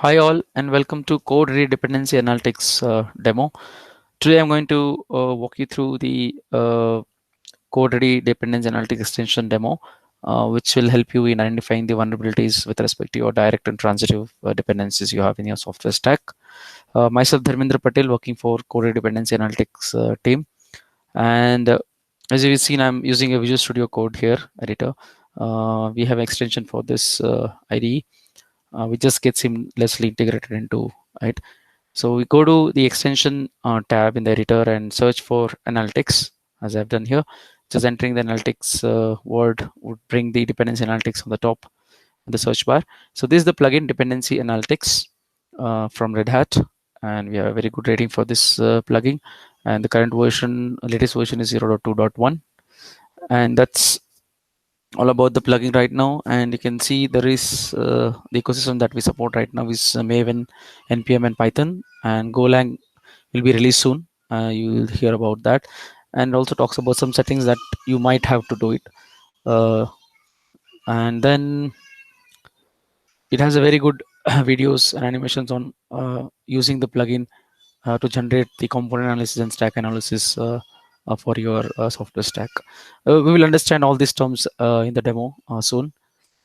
Hi all and welcome to Code Ready Dependency Analytics demo. Today I'm going to walk you through the Code Ready Dependency Analytics extension demo, which will help you in identifying the vulnerabilities with respect to your direct and transitive dependencies you have in your software stack. Myself, Dharmendra Patel, working for Code Ready Dependency Analytics team. And as you've seen, I'm using a Visual Studio Code here, editor. We have extension for this IDE, which just gets seamlessly integrated into it. So we go to the extension tab in the editor and search for analytics, as I've done here. Just entering the analytics word would bring the dependency analytics on the top of the search bar. So this is the plugin dependency analytics from Red Hat, and we have a very good rating for this plugin. And the current version, latest version is 0.2.1, and that's all about the plugin right now. And you can see there is the ecosystem that we support right now is Maven, npm, and Python, and Golang will be released soon. You'll hear about that, and also talks about some settings that you might have to do it. And then it has a very good videos and animations on using the plugin to generate the component analysis and stack analysis for your software stack. We will understand all these terms in the demo soon.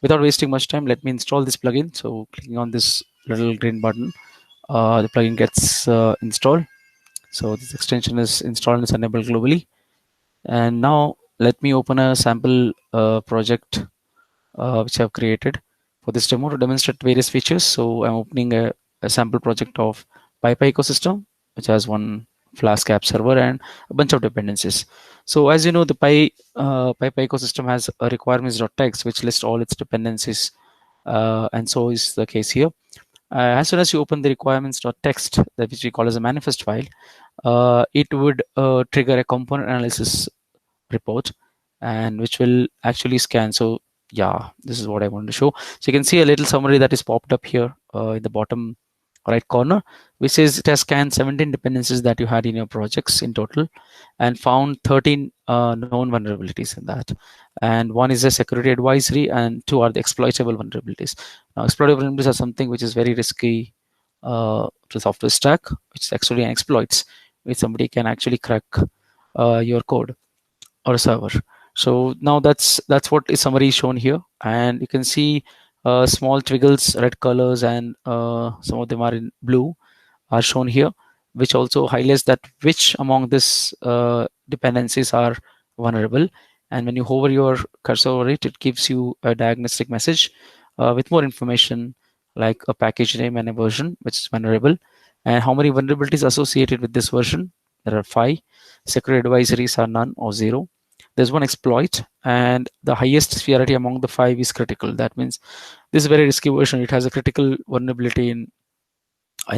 Without wasting much time, let me install this plugin. So clicking on this little green button, the plugin gets installed. So this extension is installed and is enabled globally. And now let me open a sample project which I've created for this demo to demonstrate various features. So I'm opening a sample project of PyPy ecosystem, which has one Flask app server and a bunch of dependencies. So as you know, the PyPy ecosystem has a requirements.txt, which lists all its dependencies, and so is the case here. As soon as you open the requirements.txt, that which we call as a manifest file, it would trigger a component analysis report, and which will actually scan. So yeah, this is what I wanted to show. So you can see a little summary that is popped up here in the bottom right corner, which says it has scanned 17 dependencies that you had in your projects in total and found 13 known vulnerabilities in that. And one is a security advisory and two are the exploitable vulnerabilities. Now exploitable vulnerabilities are something which is very risky to software stack, which is actually an exploits which somebody can actually crack your code or a server. So now that's what is summary shown here, and you can see small twiggles, red colors, and some of them are in blue, are shown here, which also highlights that which among these dependencies are vulnerable. And when you hover your cursor over it, it gives you a diagnostic message with more information, like a package name and a version which is vulnerable, and how many vulnerabilities associated with this version. There are 5. Security advisories are none or 0. There's one exploit, and the highest severity among the 5 is critical. That means this is a very risky version. It has a critical vulnerability in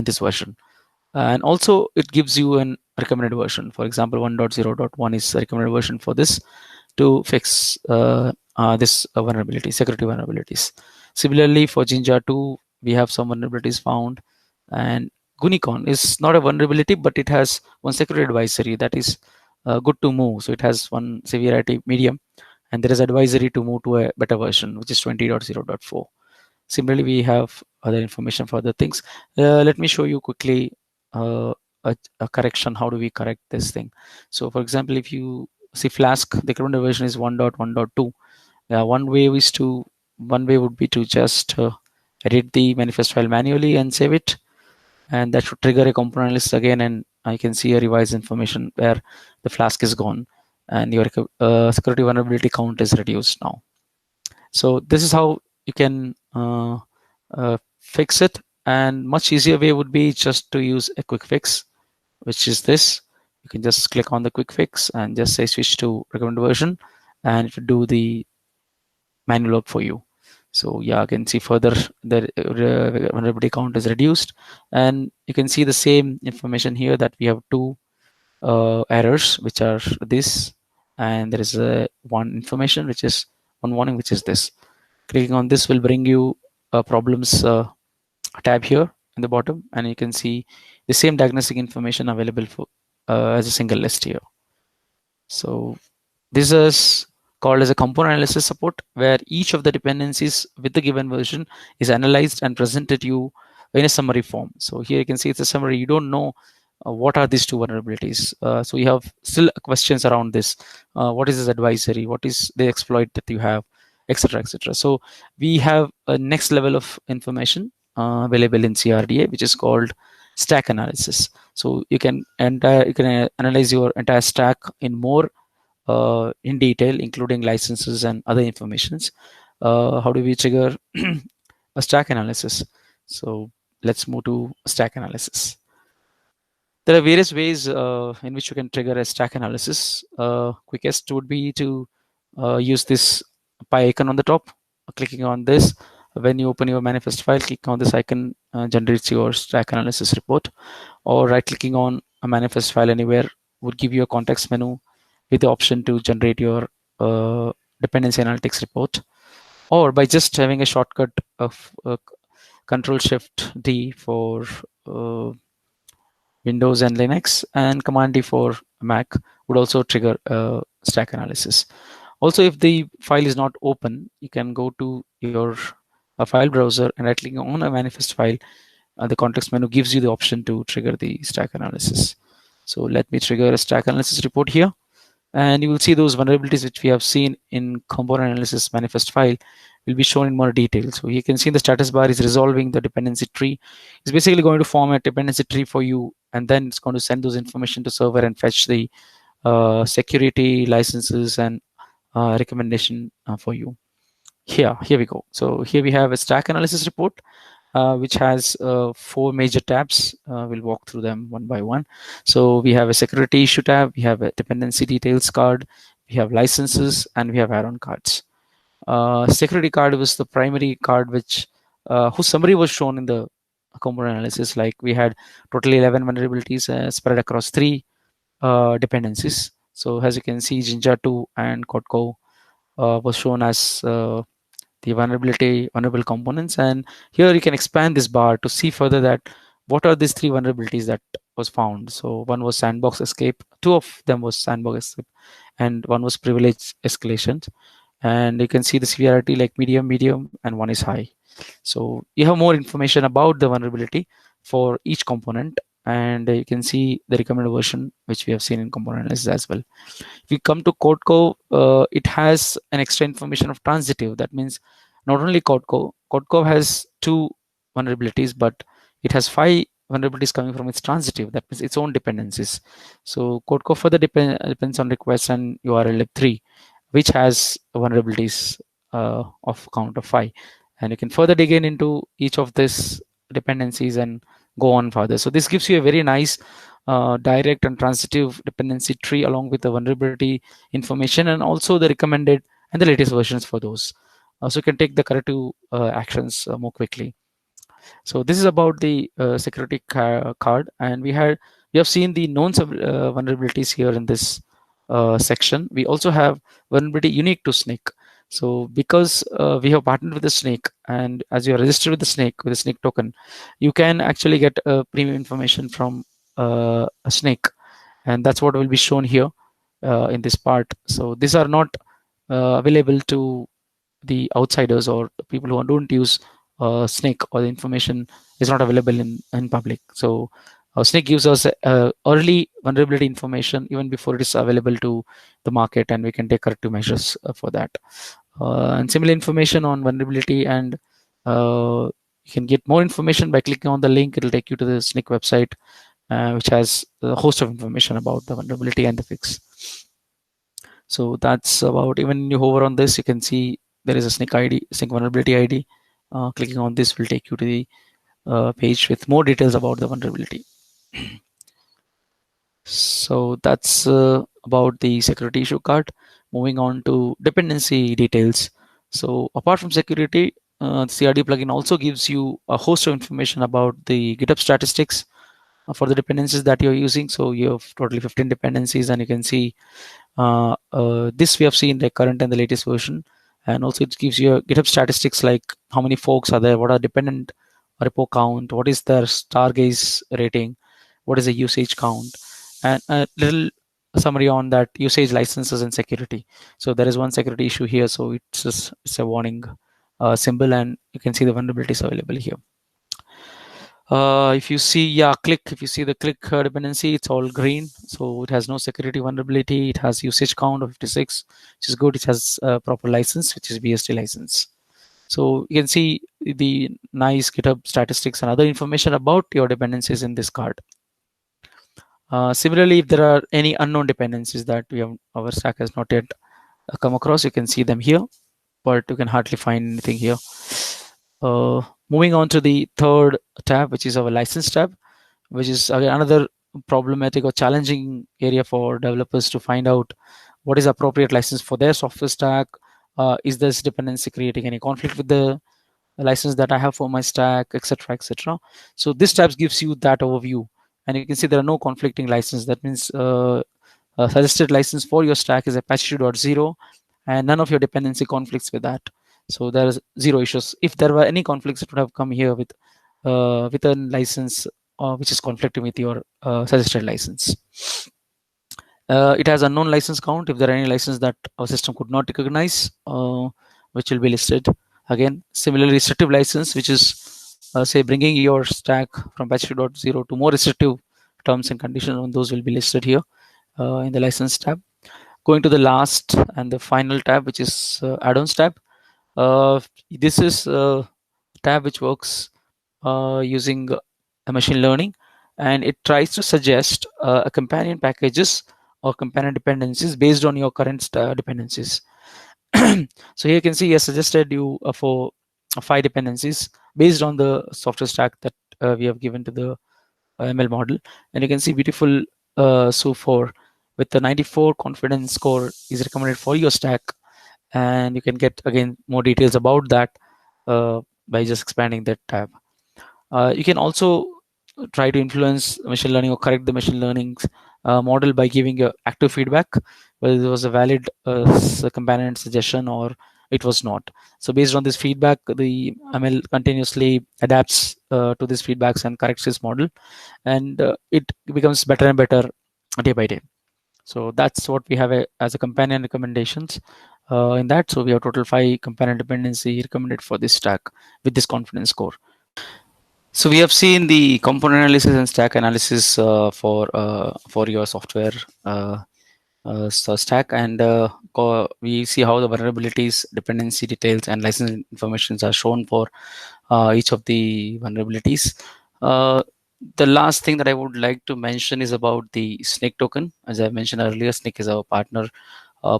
this version. And also it gives you an recommended version. For example, 1.0.1 is a recommended version for this to fix this vulnerability, security vulnerabilities. Similarly, for Jinja 2, we have some vulnerabilities found, and Gunicon is not a vulnerability, but it has one security advisory that is good to move. So it has one severity medium, and there is advisory to move to a better version, which is 20.0.4. Similarly, we have other information for other things. Let me show you quickly uh, a correction. How do we correct this thing? So for example, if you see Flask, the current version is 1.1.2. One way would be to just edit the manifest file manually and save it, and that should trigger a component list again, and I can see a revised information where the Flask is gone and your security vulnerability count is reduced now. So this is how you can fix it. And much easier way would be just to use a quick fix, which is this. You can just click on the quick fix and just say switch to recommended version, and it will do the manual work for you. So yeah, I can see further the vulnerability count is reduced, and you can see the same information here that we have 2 errors, which are this, and there is one information which is one warning, which is this. Clicking on this will bring you problems tab here in the bottom, and you can see the same diagnostic information available for as a single list here. So this is called as a component analysis support, where each of the dependencies with the given version is analyzed and presented to you in a summary form. So here you can see it's a summary. You don't know what are these two vulnerabilities. So you have still questions around this. What is this advisory? What is the exploit that you have, etc., etc. So we have a next level of information available in CRDA, which is called stack analysis. So you can analyze your entire stack in more in detail, including licenses and other informations. How do we trigger a stack analysis? So let's move to stack analysis. There are various ways in which you can trigger a stack analysis. Quickest would be to use this pi icon on the top. Clicking on this, when you open your manifest file, click on this icon, generates your stack analysis report. Or right clicking on a manifest file anywhere would give you a context menu with the option to generate your dependency analytics report. Or by just having a shortcut of Control Shift D for Windows and Linux, and Command D for Mac would also trigger stack analysis. Also, if the file is not open, you can go to your file browser and right clicking on a manifest file, the context menu gives you the option to trigger the stack analysis. So let me trigger a stack analysis report here, and you will see those vulnerabilities which we have seen in component analysis manifest file will be shown in more detail. So you can see the status bar is resolving the dependency tree. It's basically going to form a dependency tree for you, and then it's going to send those information to server and fetch the security licenses and recommendation for you. Here we go. So here we have a stack analysis report, which has 4 major tabs. We'll walk through them one by one. So we have a security issue tab, we have a dependency details card, we have licenses, and we have add-on cards. Security card was the primary card which whose summary was shown in the component analysis. Like we had totally 11 vulnerabilities spread across 3 dependencies. So as you can see, Jinja 2 and Kotko was shown as the vulnerable components, and here you can expand this bar to see further that what are these 3 vulnerabilities that was found. So one was sandbox escape, 2 of them was sandbox escape, and one was privilege escalation. And you can see the severity like medium, and one is high. So you have more information about the vulnerability for each component, and you can see the recommended version which we have seen in component analysis as well. If we come to Codecov, it has an extra information of transitive. That means not only Codecov has 2 vulnerabilities, but it has 5 vulnerabilities coming from its transitive. That means its own dependencies. So Codecov further depends on request and URL lib3, which has vulnerabilities of count of 5. And you can further dig into each of these dependencies and go on further. So this gives you a very nice direct and transitive dependency tree along with the vulnerability information and also the recommended and the latest versions for those. So you can take the corrective actions more quickly. So this is about the security card, and we have seen the known vulnerabilities here in this section. We also have vulnerability unique to Snake. So because we have partnered with the Snake, and as you are registered with the Snake with the Snake token, you can actually get premium information from a Snake, and that's what will be shown here in this part. So these are not available to the outsiders or people who don't use Snake, or the information is not available in public. So Snake gives us early vulnerability information even before it is available to the market, and we can take corrective measures for that. And similar information on vulnerability, and you can get more information by clicking on the link. It will take you to the Snake website, which has a host of information about the vulnerability and the fix. So that's about, even you hover on this, you can see there is a Snake ID, Snake vulnerability ID. Clicking on this will take you to the page with more details about the vulnerability. So that's about the security issue card. Moving on to dependency details. So apart from security, the CRD plugin also gives you a host of information about the GitHub statistics for the dependencies that you're using. So you have totally 15 dependencies, and you can see this we have seen the current and the latest version. And also it gives you a GitHub statistics like how many folks are there, what are dependent repo count, what is their Stargaze rating, what is the usage count, and a little summary on that usage licenses and security. So there is one security issue here, so it's a warning symbol, and you can see the vulnerabilities available here. If you see, if you see the click dependency, it's all green. So it has no security vulnerability. It has usage count of 56, which is good. It has a proper license, which is BSD license. So you can see the nice GitHub statistics and other information about your dependencies in this card. Similarly, if there are any unknown dependencies that our stack has not yet come across, you can see them here, but you can hardly find anything here. Moving on to the third tab, which is our license tab, which is again another problematic or challenging area for developers to find out what is appropriate license for their software stack. Is this dependency creating any conflict with the license that I have for my stack, etc., etc. So this tab gives you that overview, and you can see there are no conflicting license. That means a suggested license for your stack is Apache 2.0, and none of your dependency conflicts with that. So there is zero issues. If there were any conflicts, it would have come here with a license which is conflicting with your suggested license. It has unknown license count if there are any license that our system could not recognize, which will be listed. Again, similarly, restrictive license, which is say bringing your stack from Apache 2.0 to more restrictive terms and conditions, and those will be listed here in the license tab. Going to the last and the final tab, which is add-ons tab. This is a tab which works using a machine learning, and it tries to suggest a companion packages or companion dependencies based on your current dependencies. So here you can see he suggested you for 5 dependencies based on the software stack that we have given to the ML model, and you can see beautiful SU4 with the 94 confidence score is recommended for your stack, and you can get again more details about that by just expanding that tab. You can also try to influence machine learning or correct the machine learning model by giving active feedback, whether it was a valid companion suggestion or it was not. So based on this feedback, the ML continuously adapts to these feedbacks and corrects this model, and it becomes better and better day by day. So that's what we have as a companion recommendations in that. So we have total 5 companion dependency recommended for this stack with this confidence score. So we have seen the component analysis and stack analysis for your software stack, and we see how the vulnerabilities, dependency details, and license informations are shown for each of the vulnerabilities. The last thing that I would like to mention is about the Snake token. As I mentioned earlier, Snake is our partner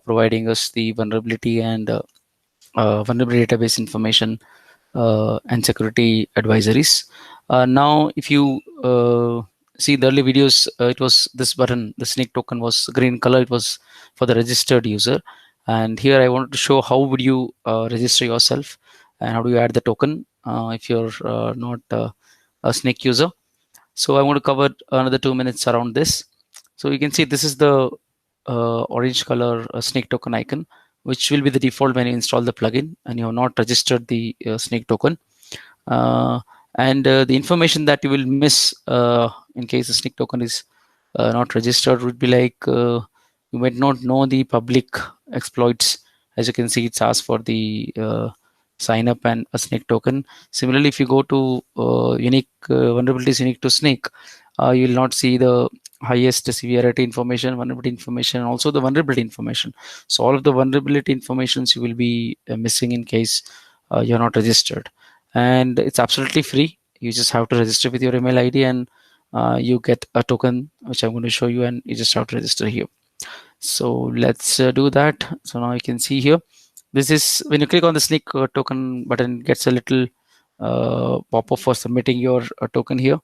providing us the vulnerability and vulnerability database information and security advisories. Now, if you see the early videos, it was this button, the Snake token was green color. It was for the registered user. And here I wanted to show how would you register yourself and how do you add the token if you're not a Snake user. So I want to cover another 2 minutes around this. So you can see this is the orange color Snake token icon, which will be the default when you install the plugin and you have not registered the Snake token. And the information that you will miss in case the Snake token is not registered would be like you might not know the public exploits. As you can see, it's asked for the sign up and a Snake token. Similarly, if you go to unique vulnerabilities unique to Snake, you will not see the highest severity information, vulnerability information, and also the vulnerability information. So all of the vulnerability informations you will be missing in case you're not registered. And it's absolutely free. You just have to register with your email ID, and you get a token, which I'm going to show you, and you just have to register here. So let's do that. So now you can see here, this is when you click on the Snake token button, gets a little pop-up for submitting your token here.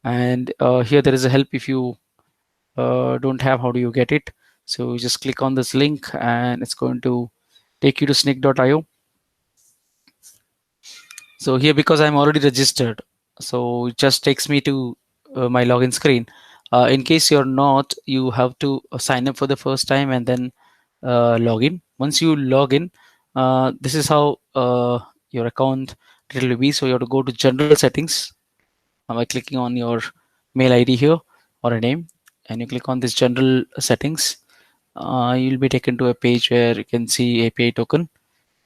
And here there is a help if you don't have, how do you get it. So you just click on this link and it's going to take you to snake.io. So here, because I'm already registered, so it just takes me to my login screen. In case you're not, you have to sign up for the first time and then log in. Once you log in, this is how your account will be. So you have to go to general settings by clicking on your mail ID here or a name, and you click on this general settings. You'll be taken to a page where you can see API token,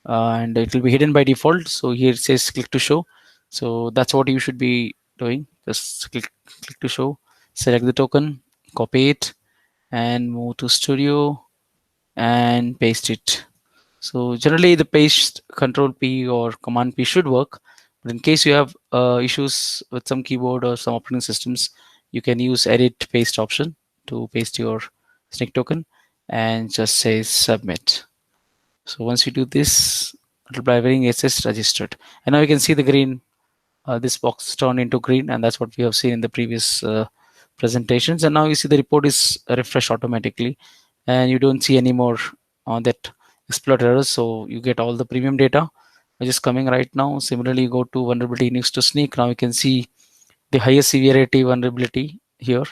and it will be hidden by default. So here it says click to show. So that's what you should be doing. Just click to show, select the token, copy it, and move to Studio and paste it. So generally the paste Control P or Command P should work, but in case you have issues with some keyboard or some operating systems, you can use Edit Paste option to paste your snake token and just say submit. So once you do this, it'll be very it says registered, and now you can see the green. This box turned into green, and that's what we have seen in the previous presentations. And now you see the report is refreshed automatically, and you don't see any more on that exploit errors. So you get all the premium data which is coming right now. Similarly, you go to vulnerability next to Snyk. Now you can see the highest severity vulnerability here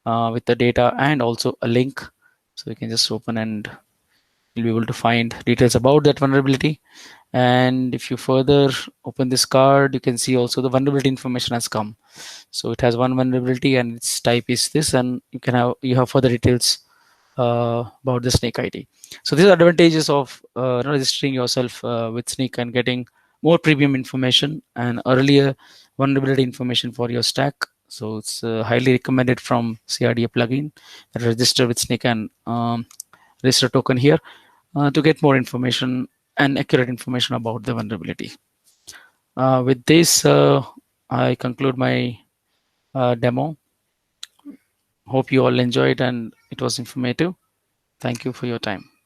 with the data and also a link. So you can just open and you'll be able to find details about that vulnerability. And if you further open this card, you can see also the vulnerability information has come. So it has one vulnerability and its type is this, and you have further details about the Snyk ID. So these are advantages of registering yourself with Snyk and getting more premium information and earlier vulnerability information for your stack. So it's highly recommended from CRDA plugin that register with Snyk and register token here to get more information and accurate information about the vulnerability. With this, I conclude my demo. Hope you all enjoyed and it was informative. Thank you for your time.